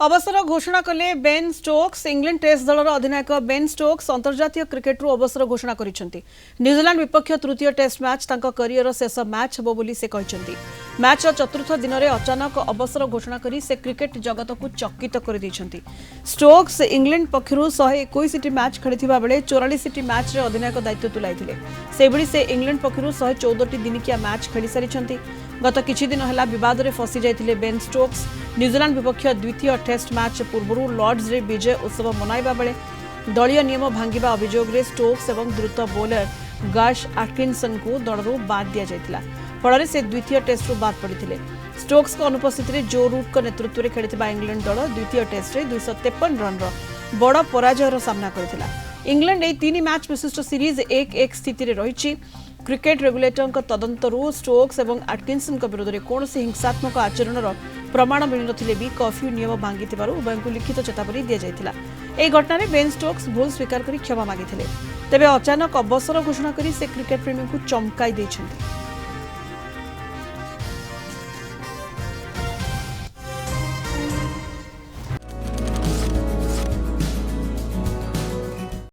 अवसर घोषणा कले बेन स्टोक्स। इंग्लैंड टेस्ट दलर अधिनायक बेन स्टोक्स अंतर्जातीय क्रिकेट अवसर घोषणा करिसेंती। न्यूजीलैंड विपक्ष तृतीय टेस्ट मैच तांको करियर शेष मैच हेबो बोली से कहचंती। मैच चतुर्थ दिन में अचानक अवसर घोषणा करी से क्रिकेट जगत को चकित कर दैछंती। स्टोक्स इंग्लैंड पक्षरु 121 मैच खेलिथिबा बेले 44 मैच रे अधिनायक दायित्व तुलाइथिले। सेबडी से इंग्लैंड पक्षरु 114 दिनिकिया मैच खेली सारिछंती। गत किछि दिन हला विवाद रे फसी जाइथिले बेन स्टोक्स। न्यूजीलैंड विपक्ष द्वितीय टेस्ट मैच पूर्व लॉर्ड्स रे विजय उत्सव मनाइबा बेले दलीय नियम भांगिबा अभियोग रे स्टोक्स एवं द्रुत बोलर गैश एटकिंसन को दलरू बाद दिया जाइतिला। फल से द्वितीय टेस्ट रू बाद पड़ते। स्टोक्स को अनुपस्थित में जो रूट नेतृत्व में खेली इंग्लैंड दल द्वितीय टेस्ट में 253 रन बड़ पराजयर सामना करथिला। इंग्लैंड ए 3 मैच विशिष्ट सीरीज 1-1 स्थिति में रही। क्रिकेट रेगुलेटर तदंतरू स्टोक्स और एटकिंसन विरोध में कौन हिंसात्मक आचरण प्रमाण मिल नथिले भी कर्फ्यू नियम भांगी उभय को लिखित चेतावनी दि जाइथिला। एही घटना रे बेन स्टोक्स भूल स्वीकार कर क्षमा मागिथिले। तेबे अचानक अवसर घोषणा करी से क्रिकेट प्रेमी को चमकाई दैछन्ति।